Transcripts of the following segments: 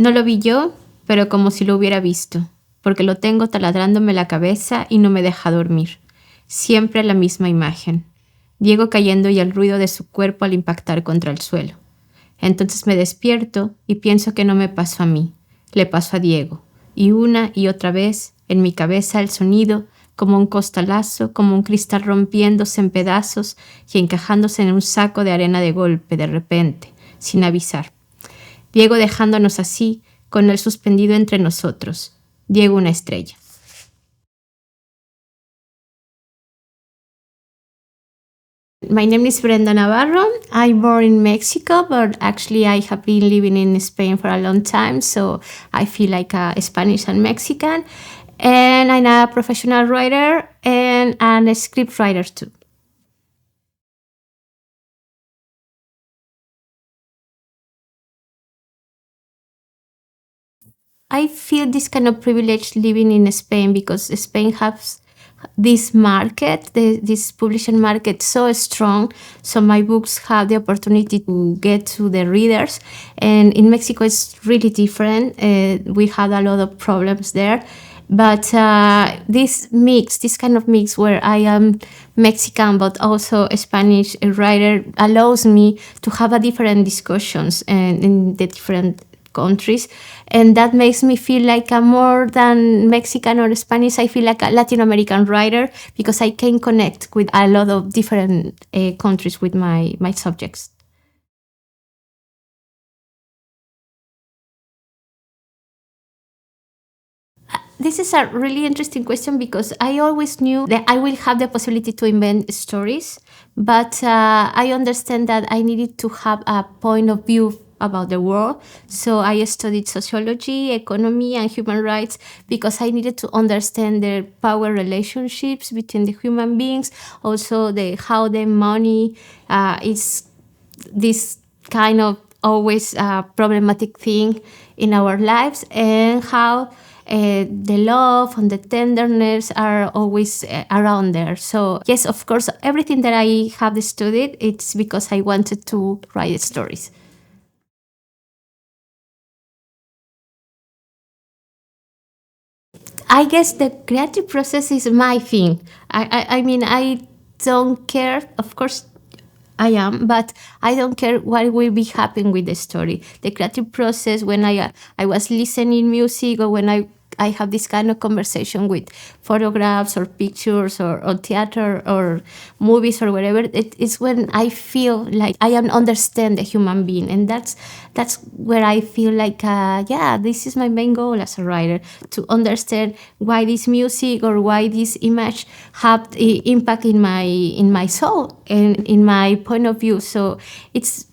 No lo vi yo, pero como si lo hubiera visto, porque lo tengo taladrándome la cabeza y no me deja dormir. Siempre la misma imagen. Diego cayendo y el ruido de su cuerpo al impactar contra el suelo. Entonces me despierto y pienso que no me pasó a mí, le pasó a Diego. Y una y otra vez, en mi cabeza el sonido, como un costalazo, como un cristal rompiéndose en pedazos y encajándose en un saco de arena de golpe, de repente, sin avisar. Diego dejándonos así, con él suspendido entre nosotros. Diego una estrella. My name is Brenda NAVARRO. I'm born in Mexico, but actually I have been living in Spain for a long time, so I feel like a Spanish and Mexican. And I'm a professional writer and a script writer too. I feel this kind of privilege living in Spain because Spain has this market, this publishing market so strong. So my books have the opportunity to get to the readers. And in Mexico, it's really different. We had a lot of problems there. But this kind of mix where I am Mexican but also a Spanish writer allows me to have a different discussions in the different countries, and that makes me feel like a more than Mexican or Spanish. I feel like a Latin American writer because I can connect with a lot of different countries with my subjects. This is a really interesting question because I always knew that I will have the possibility to invent stories, but I understand that I needed to have a point of view about the world. So I studied sociology, economy, and human rights because I needed to understand the power relationships between the human beings, also how the money is this kind of always problematic thing in our lives, and how the love and the tenderness are always around there. So yes, of course, everything that I have studied, it's because I wanted to write stories. I guess the creative process is my thing. I mean, I don't care. Of course, I am, but I don't care what will be happening with the story. The creative process, when I was listening music, or when I have this kind of conversation with photographs or pictures or theater or movies or whatever, it's when I feel like I am understand the human being, and that's where I feel like yeah, this is my main goal as a writer, to understand why this music or why this image have the impact in my soul and in my point of view. So it's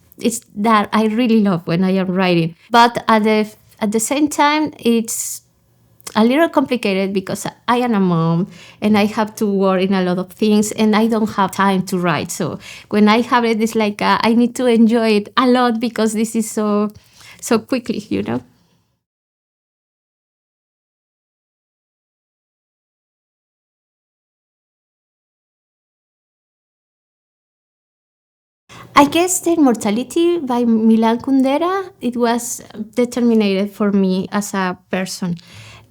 that I really love when I am writing, but at the same time it's a little complicated because I am a mom and I have to work in a lot of things and I don't have time to write. So when I have it, it's like I need to enjoy it a lot because this is so quickly, you know. I guess the Immortality by Milan Kundera, it was determined for me as a person.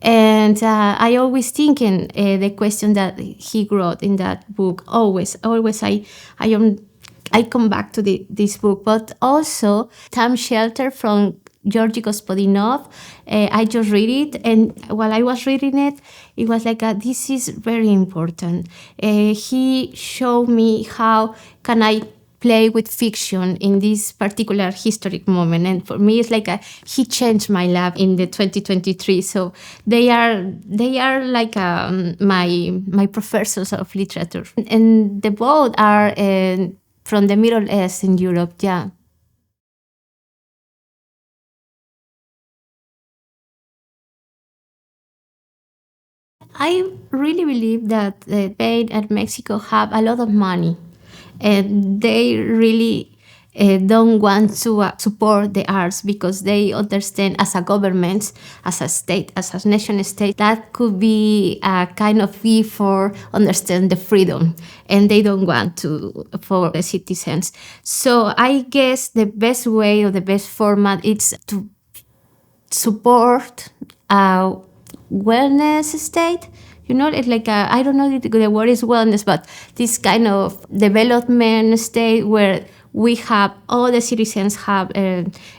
And I always thinking the question that he wrote in that book. Always I am I come back to this book, but also Time Shelter from Georgy Gospodinov. I just read it, and while I was reading it, it was like this is very important. He showed me how can I play with fiction in this particular historic moment, and for me it's like he changed my life in the 2023. So they are like my professors of literature, and the both are from the Middle East in Europe. Yeah. I really believe that Spain and Mexico have a lot of money, and they really don't want to support the arts because they understand as a government, as a state, as a nation state, that could be a kind of fee for understand the freedom, and they don't want to for the citizens. So I guess the best way or the best format is to support a wellness state. It's like I don't know if the word is wellness, but this kind of development state where we have all the citizens have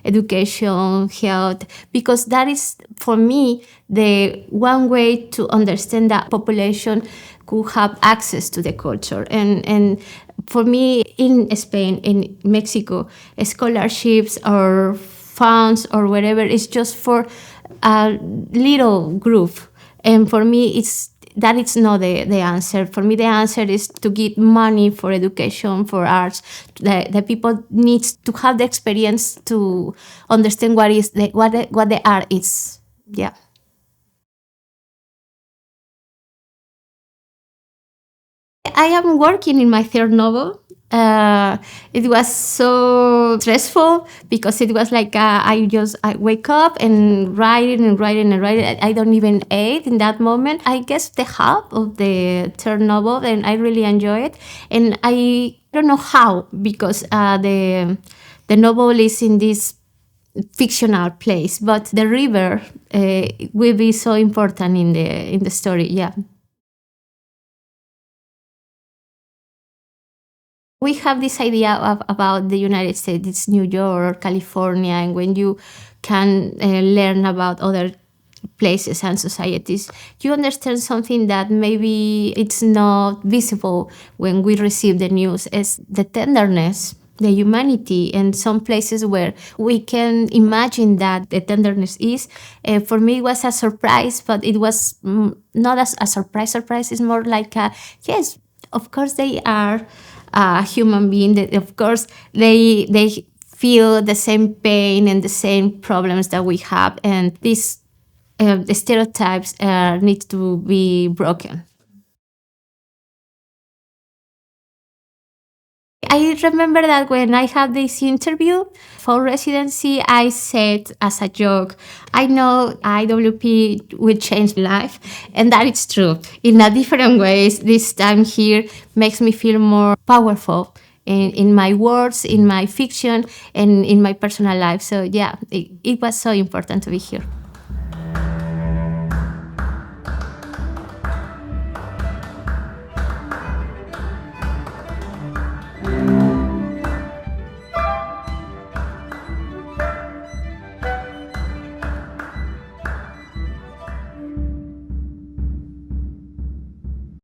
education, health, because that is for me the one way to understand that population could have access to the culture. And for me, in Spain, in Mexico, scholarships or funds or whatever is just for a little group. And for me, it's not the answer. For me, the answer is to give money for education, for arts. The people needs to have the experience to understand what the art is. Yeah. I am working in my third novel. It was so stressful because it was like I wake up and writing and writing and writing. I don't even eat in that moment. I guess the half of the third novel, and I really enjoy it. And I don't know how because the novel is in this fictional place, but the river will be so important in the story. Yeah. We have this idea about the United States, it's New York or California, and when you can learn about other places and societies, you understand something that maybe it's not visible when we receive the news, is the tenderness, the humanity, and some places where we can imagine that the tenderness is. For me, it was a surprise, but it was not as a surprise. Surprise is more like a, yes, of course they are a human being. That of course they feel the same pain and the same problems that we have, and these the stereotypes need to be broken. I remember that when I had this interview for residency, I said as a joke, I know IWP will change life. And that is true. In a different ways, this time here makes me feel more powerful in my words, in my fiction, and in my personal life. So yeah, it was so important to be here.